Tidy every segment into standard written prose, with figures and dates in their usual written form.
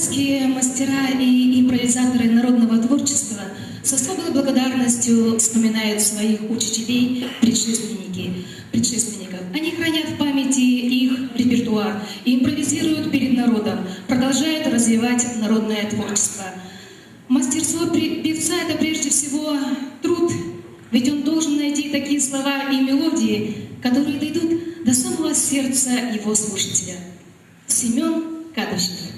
Ставропольские мастера и импровизаторы народного творчества с особой благодарностью вспоминают своих учителей, предшественников. Они хранят в памяти их репертуар и импровизируют перед народом, продолжают развивать народное творчество. Мастерство певца — это прежде всего труд, ведь он должен найти такие слова и мелодии, которые дойдут до самого сердца его слушателя. Семен Кадочников.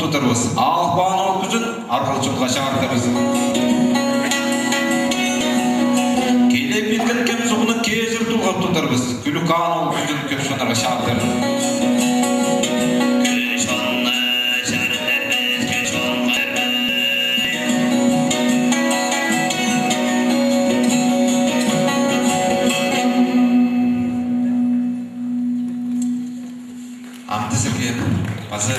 tutarız. Alpan olguzun arkalı çolga çağırtırız. Kelep bilgen kem suğunu kezir tulgap tutarız. Gülükan olguzun köpşonlara çağırtırız. Hazır.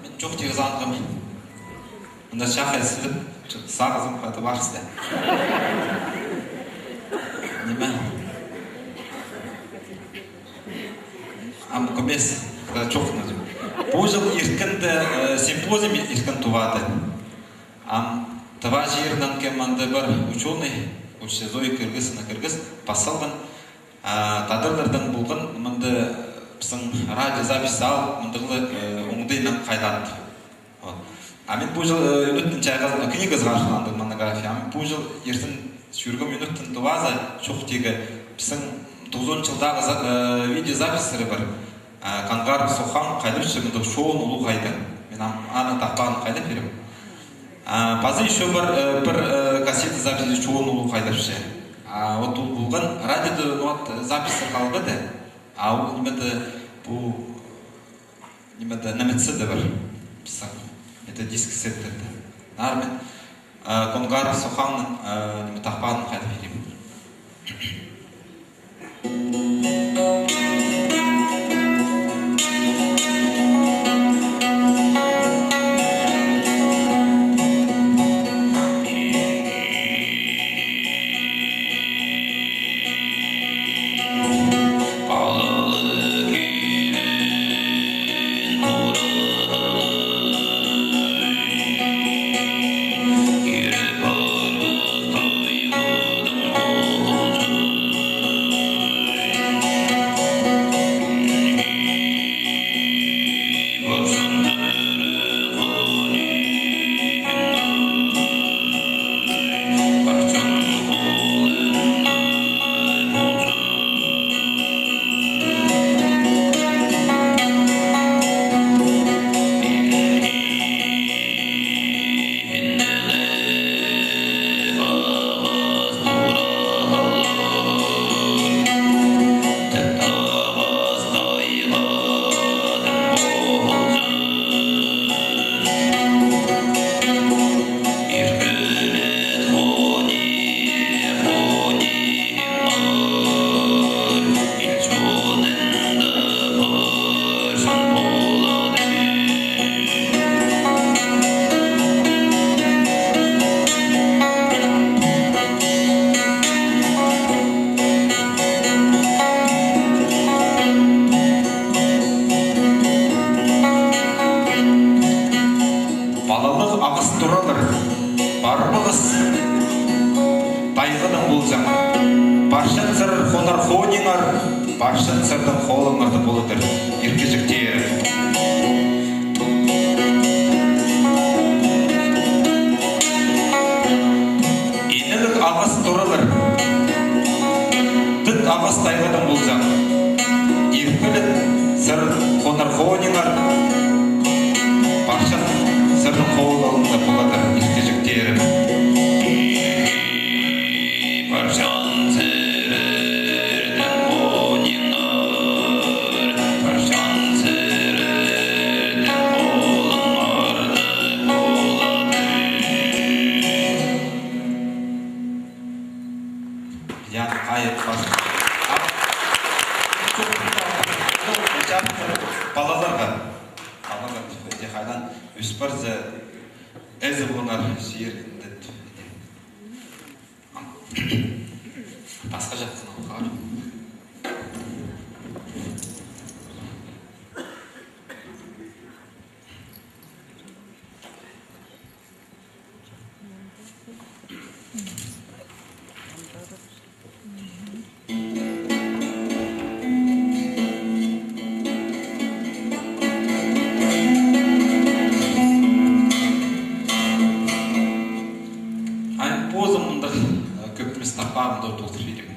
Men çok tez anladım. Bunda şahesi sağızım katı var size. Nima? Am komes çok nazım. Bu yıl irkinde sempoziyum irkin tuvada. Am tavaji yerden kemanda bir ученый, учезой Kırgız pasaldan tadırlardan bulgan mında bizim radyo zapisi al, mındırlı оңдайынан қайданды. Мен бұл жыл үміттің чайғазына книга ғашыланды монография. Бұл жыл ертін жүргім үміттің туаза жоқ тегі біздің 90 жылдағы видеозаписері бар. Қанғар Сохан қайдып жүргенде шоуын ұлу қайды. Мен аны тақпағын қайдап берем. Базы еще бір кассеті записи шоуын ұлу қайдап жүр. Вот бұлған радиода записі қалғады. Ал немеді бұл немеді нәметсі де бар. Это диск сеттеді. Нармен Қанғар Соханның тақпағын қайдап берем. Баршын сырдың қолыңырды болыдыр, еркежіктер. Енілік ағыс тұрылыр, түт ағыс тайғыдың болсаң. Еркілік сыр қонар қолыңыр, баршын сырдың қолыңырды болыдыр, еркежіктер. Балаларға қайдан үспарзы әзі болынар жер Басқа жақтан оқар. Поза мұндық көпіміз таппағында толтыр беремін.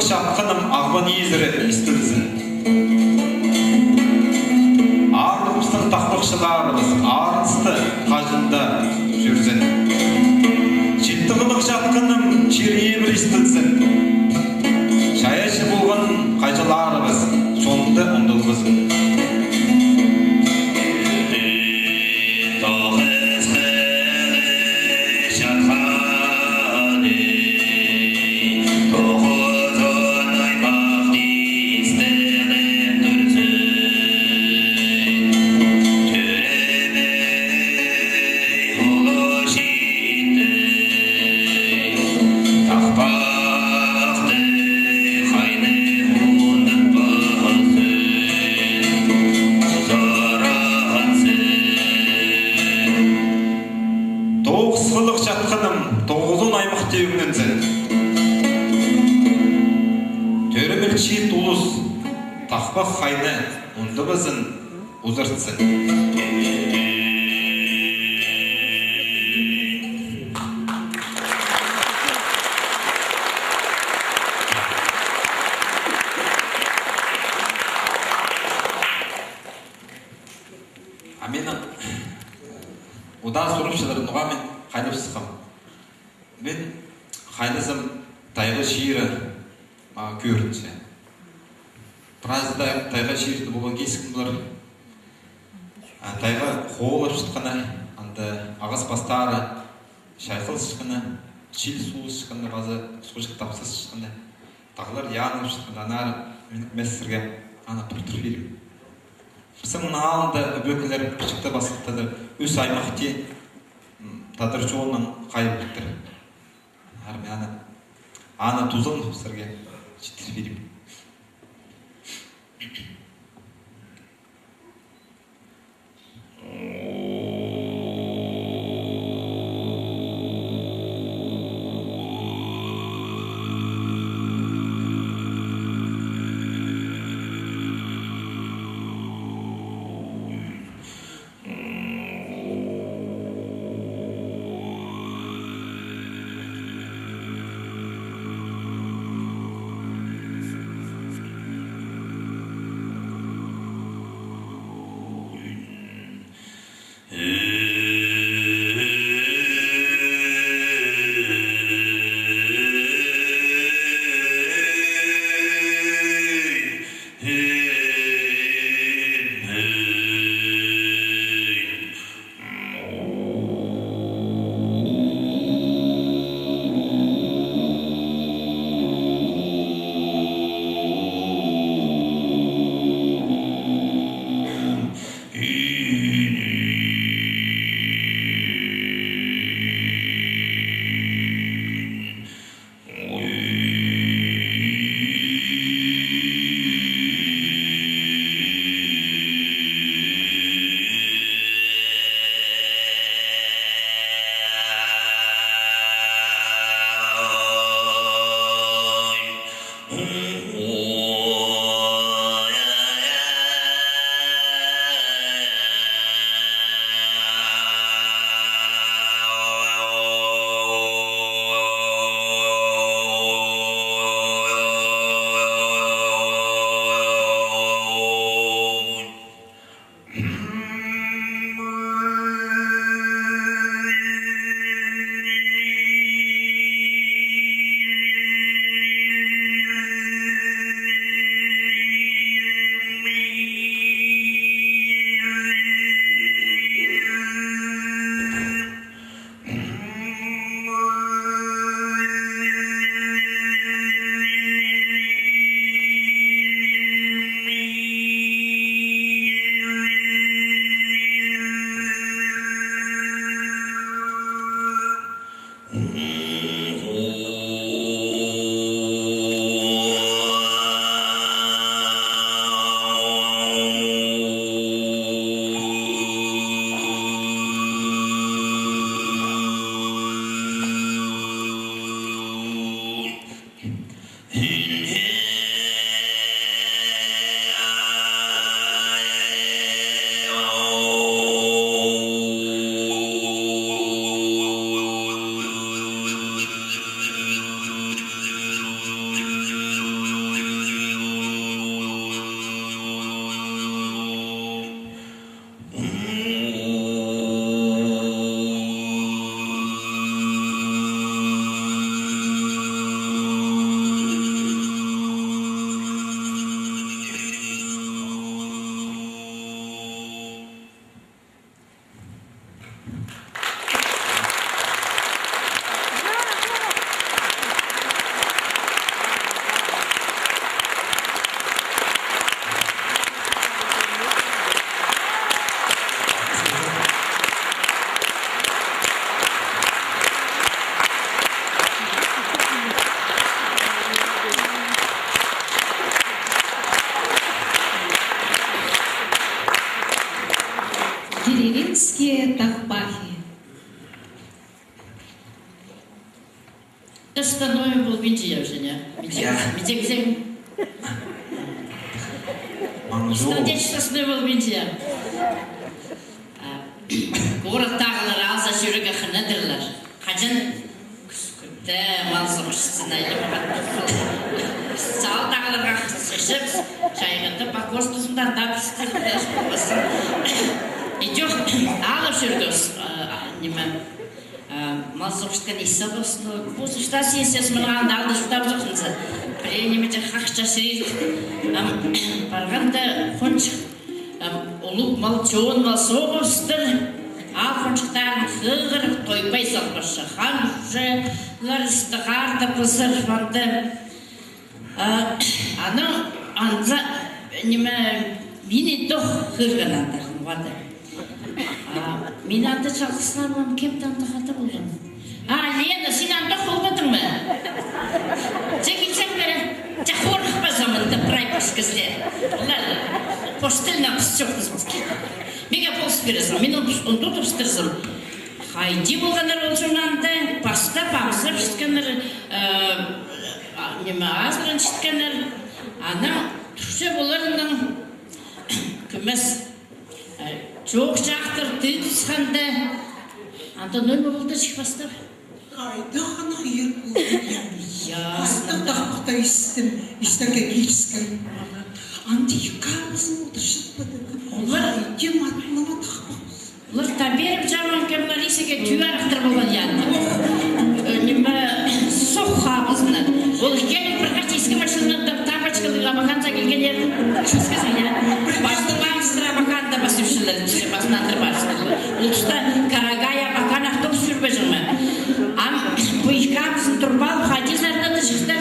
Шапқаным ағбан езірі істілізін. Арлымыздың тақпықшыларымыз арынсты қажында жүрзін. Жеттіғылық шапқаным черебір істілізін. Шаяшы болған қайжыларымыз сонды ұндылғызын. Тоғызғылық жатқаным 9 аймақ теуінінзін. Төріміл чет ұлыс, тақпақ қайны ұнды бізін ұзыртсын. Менің одан сұрымшылар нұға мен қайнып сықым. Мен қайнызым тайғы шиыры көрінше. Біразда тайға шиырды болған кескім бұлар. Тайға қолып шытқаны, ағыз бастары, шайқыл шыққаны, чил суы шыққаны, bazı сужық тапсыз шыққаны. Тағылар яғынып шыққаны, анар менің мәсірге тұртыр берім. Біздің алында бөкілер күшікті басылықтады, өз аймақты тадыр жолынан қайып біттір. Аны тұзын сірге жеттір берем. деревенские тахпахи. Становим был бенчия Женя. Бенчия. Студенчество становил бенчия. Город тағылар алса жүрегі қынадырлар. Қажын күскүтті малсығышсына сал тағыларға қысышып, шайғынды бақос тұсындан да пістірді. Идех алып жүргіз малсығышқан иса болсын. Бұл ұшта сенсес мұнған алды жұтап жоқсынсы. Біреуінемеде қақша шейд. Барғанда қоншық олуп мал чоон мал соғыстыр. Алқыншықтарын қығыр тойпай салғышы. Хан уже ларыстығарды пызыр барды. Аны анда мені доқ қырған андағым барды. Мен анда жалғысына болам, кемді анда қата болдым. Лена, сен анда қолбадың ма? Жекілсен бәрі, жақорық ба заманды прай пашкізлер. Поштылна пісчоқтыз мұзки. Мега полс бересің, мен он тут ұпстырзым. Хайди болғандар ол жұрнанды, паста памсыр шыткандар, азырын шыткандар. Ана түші боларының күмес жоқ жақтыр түтісқанды. Анда нөл болды шықпастар. Қайда қана ер болдың Астық-тақпықта істерге келіскен. Анды екабызын отыршытпады. Дем атынама тақпақыз. Олар таберіп жаман кемлер есеге түйі арықтыр болған янды. Неме соқ қабызына. Ол келіп бір қашты ескі машинада тапачкалыға бақанса келген ердің. Шөскізін я. Басты маңыстыра бақанда басымшылар. Басынан тұрбарсың. Ол тұста Карагая бақан ақтық сүрбе жүрмі. Bu işkamızın turbalı hadislerinde de çıktı.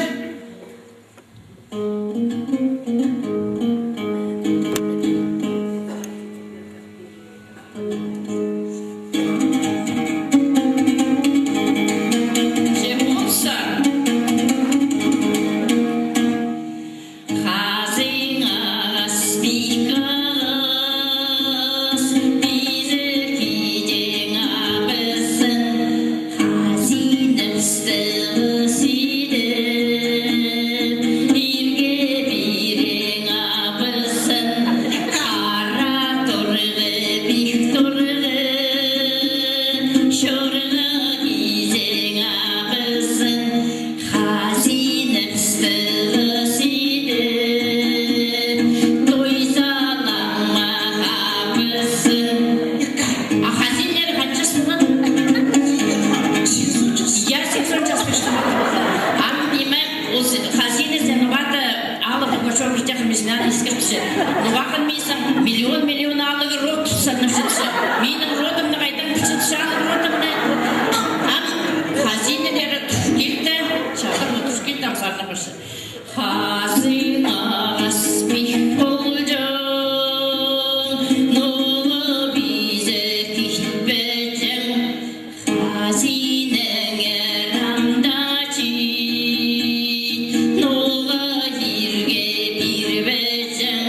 Миллион алығы рот тұсаны жүрсе. Менің родымны қайдан күшін шағын родымны. Хазинелері түшкелді, шағыр түшкелді амсарына бұршы. Хазина ғаспих болды, нолы бізі кешбәдім. Хазинең әрамда жин, нолы ерге бір бәдім.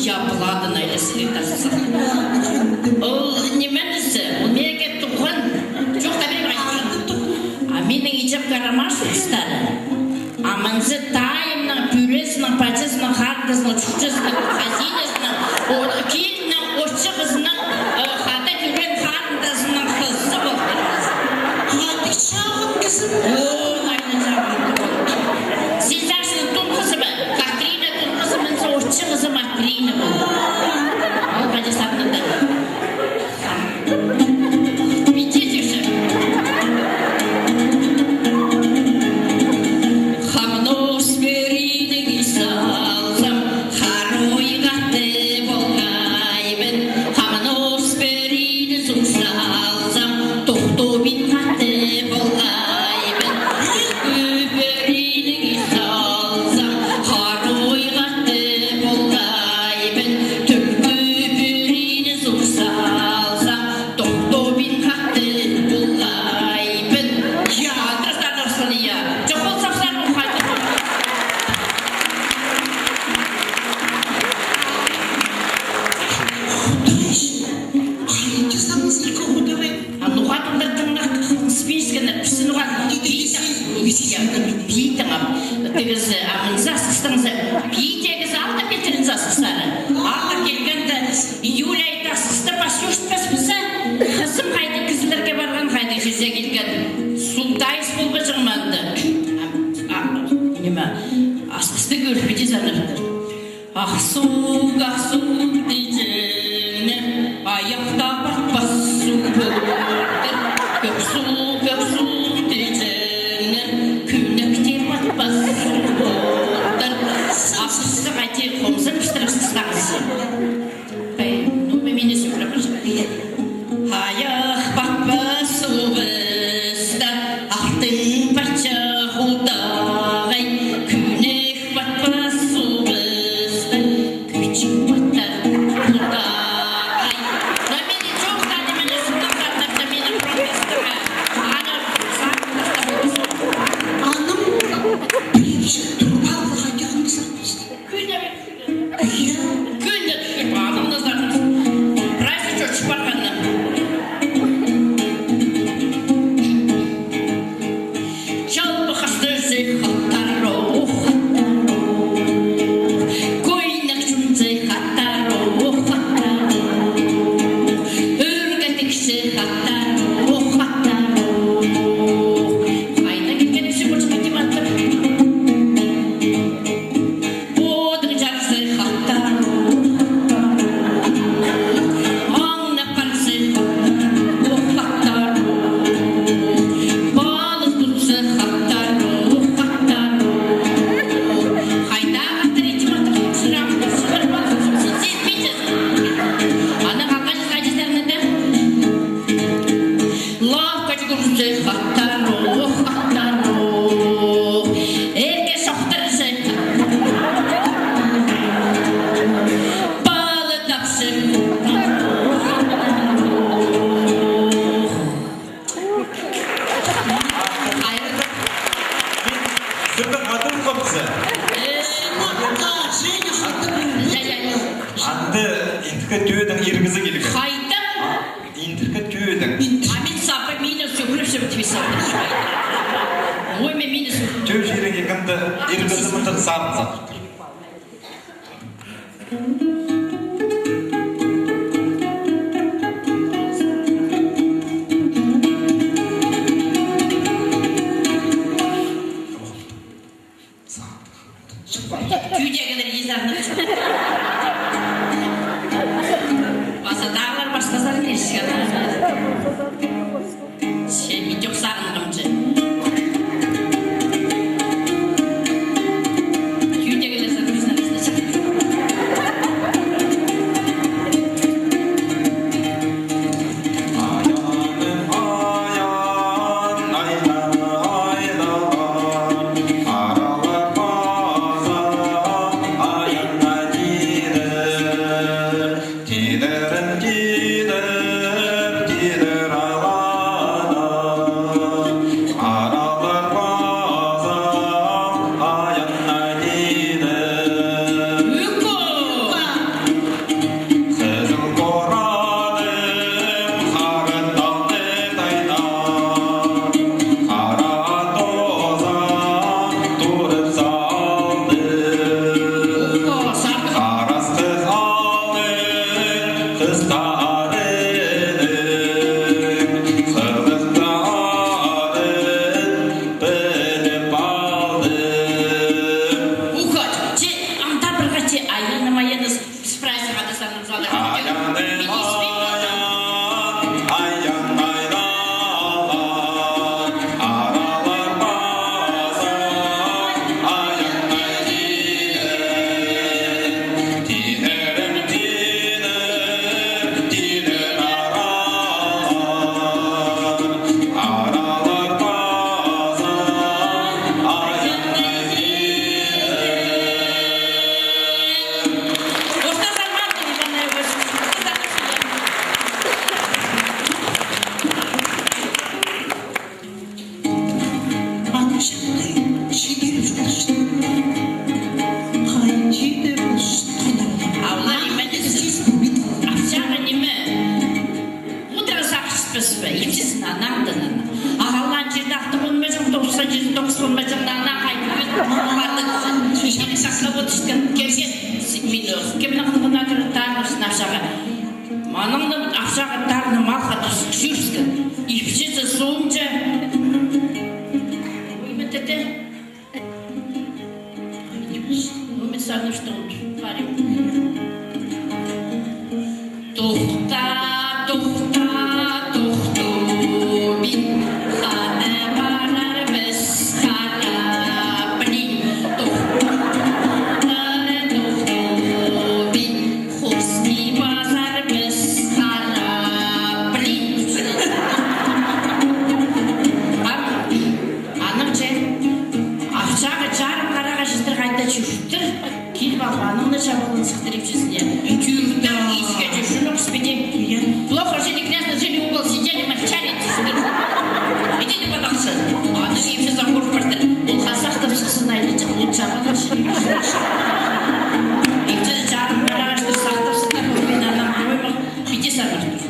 Я Пладан айлесілік тасысын. Ол неменесі, ол мереке тұқын, жоқ табиғи айтқан. Менің ичеп қарамаш ұстары. Аманзы тайымның, пюресінің, пачесінің, хардысының, чүкчесінің, хазинесінің, кейінің, оршы қызының, хата күрен хардысының қызы болдырмыз. Хаты шағын кізім. Ол айны шағын тұқын. Сен жаршының тұн қызы ба? Катрина тұн қызы мінсі оршы қызы Матрина болды. Ол қажа сапнында. Питаңам. Тегіз засыстыңызы. Питегіз алда кетірін засыстары. Алда келгенді июль айда сысты басюштпас бізі. Қызым қайды кізілерге барған қайды жерзе келген. Султайыз болға жығманды. Неме, асқысты көріп бете занырды. Ақсуг дейжені, аяқта бартпас су болдыр. Көксуг дейжені, күнікте батпас су болдыр. Ақсысты қайте қомзын піштіріп сыстағысы. Мені сөйлеп жүрді. Аяқ батпас су бізді, ақтың парча құлдағай. Күнек батпас су бізді, күчік баттар құлдағай. Мені жоқтады мені сұлтақтарды мені профессорға. Ана сағындықта болсын. Анам бірінші тұрбалыға келіңіз армызды. Күнде түшкіп аныңыздар. Прайсы чөчіп барғаннан. Жалпы қасты зейхаттар роқ. Көйнек жүн зейхаттар роқ. Үргетік зейхаттар роқ. Қайда кеткен түсі көрсі кетем аттыр. Одың жар зейхаттар роқ. Аңна қар зейхаттар роқ. Балық тұт зейхаттар роқ. Қайда қаттыр етім аттыр. Сұрамды сұғыр балық сен бейтіз. Ана қалған қайдыздарында лавка жүгір зейхаттар роқ. Ерге соқтыр зейхаттар. Балы тапсы. Сұрды қадым қопсы. Маққа жені хатым. Анды интікі түйедің ергізі келген. Қайда? Интікі түйедің. Амин сапы мені сөкіліп твисады. Ой, мен мені сөкіліп. Түйе жерің екінді ергізі мұнтын сарын сатыр. Түйдегілер езарны. Басадағылар басқазар нешкені. Сен мен жоқ сағынғымды. Түйдегілер сағынғымды. Tider вот келген минус. Кемнің қылғына кірі тарнышын ақшаға. Маныңның ақшаға тарны малға тұрсық жүрскі. Ипшесі соңынша. Ойметеді. Оймет сағын ұшты ұлды. Парим. Тоқта, тоқта, тоқтобин. Ханы барар біз қарапли. Тоқтары тоқтобин. Хосни базар біз қарапли. Анық же, ақшаға жарым қараға жыстыр қайта жүрттір. Келіп алғаныңды жабылын сықтырып жүзіне. Жүрді, иске жүршін оқыспеде. Плохо жили, грязно жили, угол сидели, мальчали. Идите подальше. Аны емші замғыр барды. Ол қасақтып шықсын айлы лучше абалар жили. Икті жарым қараға жыстыр сақтып сықтыр. Мен анам қоймақ. Бите сағыр тұр.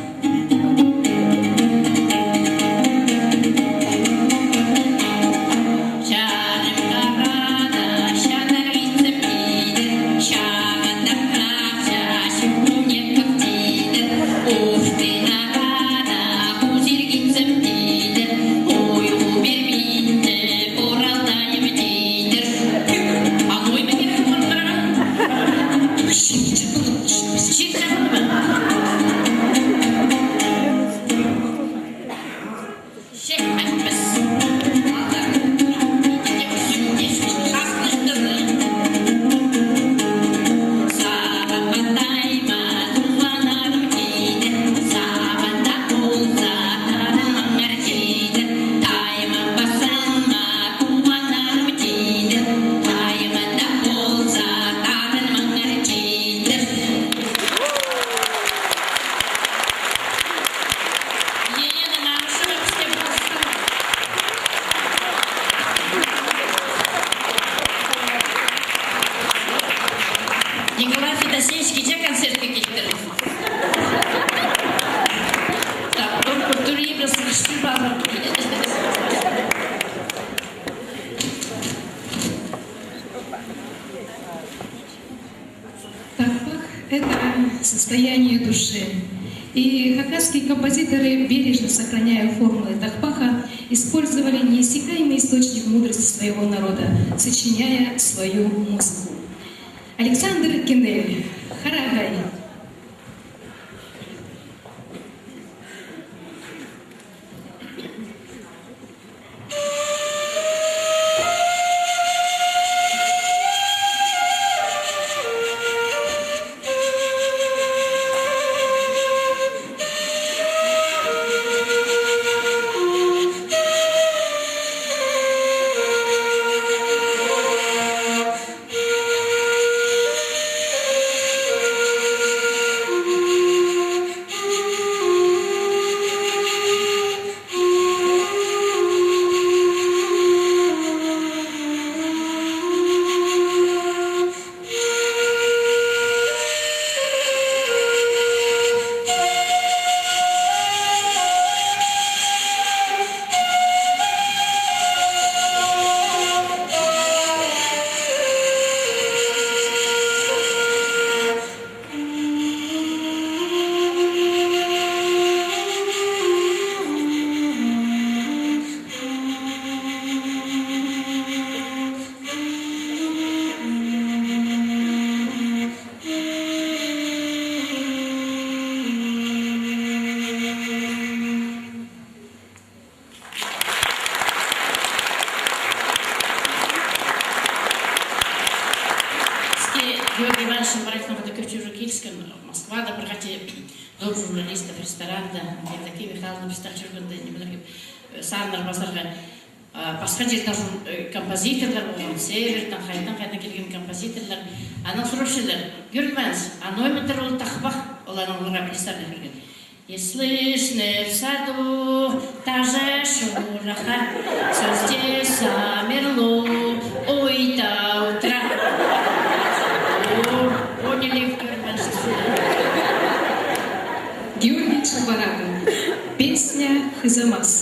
Николай Федосеевич где концертке келтірді? Так, только турибры слышны базар. Тахпах – это состояние души. И хакасские композиторы, бережно сохраняя формулы тахпаха, использовали неиссякаемый источник мудрости своего народа, сочиняя свою музыку. Александр Кендель, Харагай. Георгий Иванович Барахнов, это Кирчур Кильском, Москва, да, прокати дом журналистов, ресторанда, Евдокия Михайловна, Пистахчурганда, немного Сандар Базарга, Пасхаджи, композиторлар, Север, Хайдан келген композиторлар, ана сұрапшылар, Георгий Иванович, номер ол тақпақ, олардың оларға пристарда берген. И слышны в саду та же шураха, все здесь замерло, ой, до утра. Поняли, Георгий Чубарагов. Песня «Хызамас».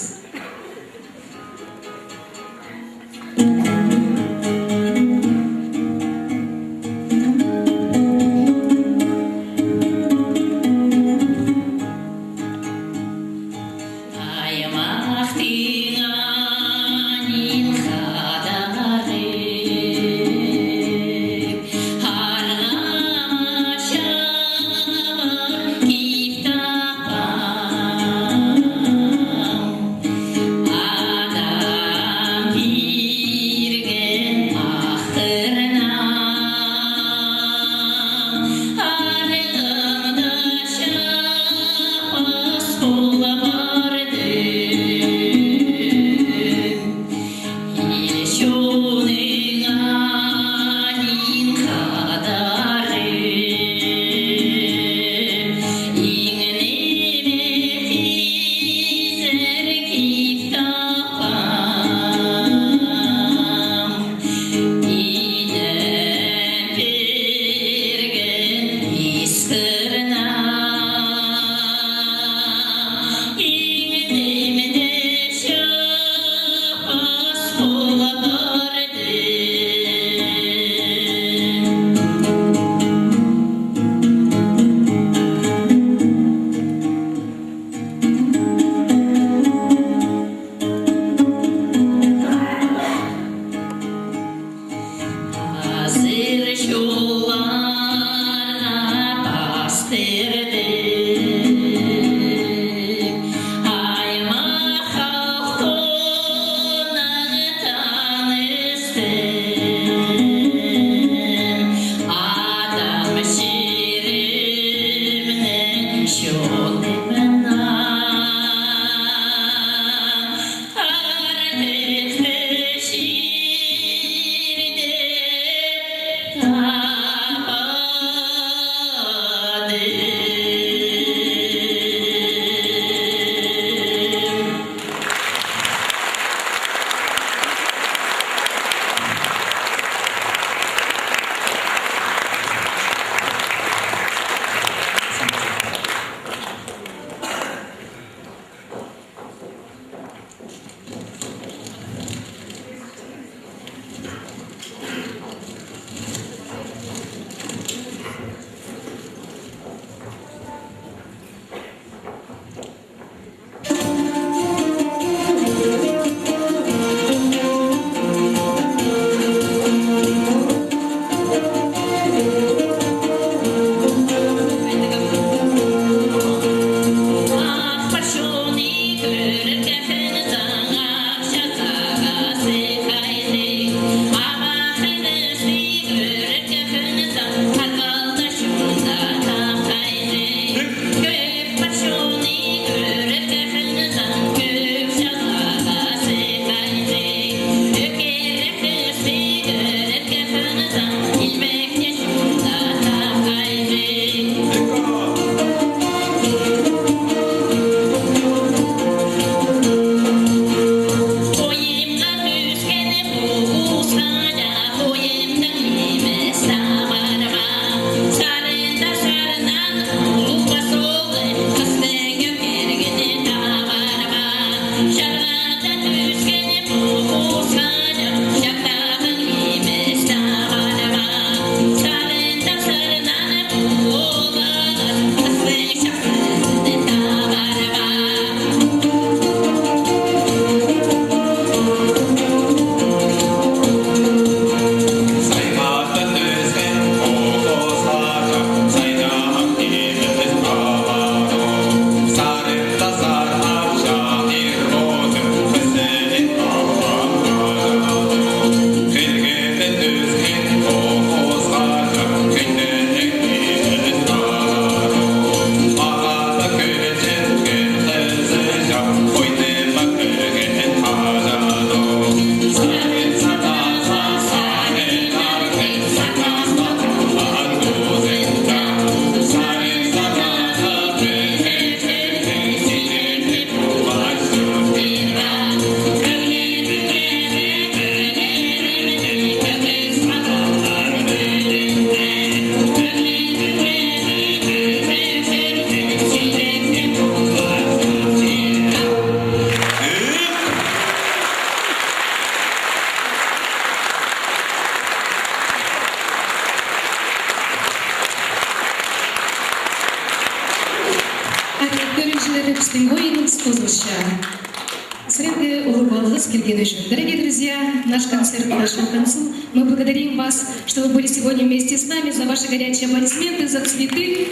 Дорогие друзья, наш концерт подошел к концу. Мы благодарим вас, что вы были сегодня вместе с нами, за ваши горячие аплодисменты, за цветы.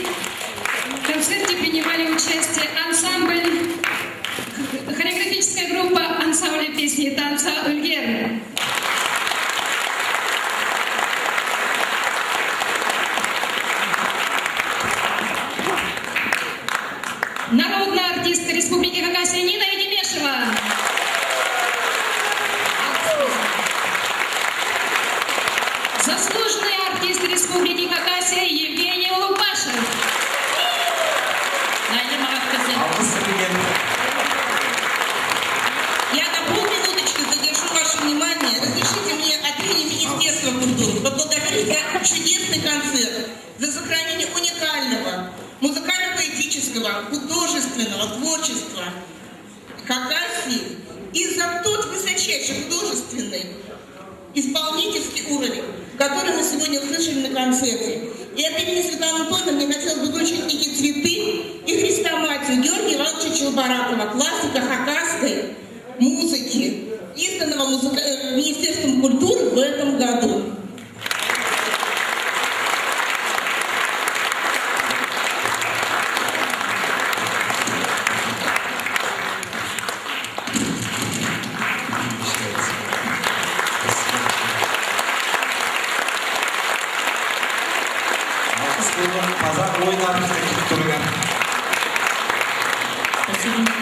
В концерте принимали участие ансамбль, хореографическая группа ансамбля песни и танца «Ульгер». Народная артистка Республики Хакасия Нина Едемешева. Заслуженный артист Республики Хакасия Евгений Улупашев. Я на полминуточки задержу ваше внимание. Разрешите мне от имени Министерства культуры поблагодарить за чудесный концерт, за сохранение уникального музыкально-поэтического, художественного творчества Хакасии и за тот высочайший художественный исполнительский уровень, который мы сегодня услышали на концерте. И от имени Светланы Анатольевны мне хотелось бы вручить эти цветы и хрестоматию Георгия Ивановича Челбаракова, классика хакасской музыки, изданного Министерством культуры в этом году. Қазақ ойындар бізде келіп тұрған. Спасибо.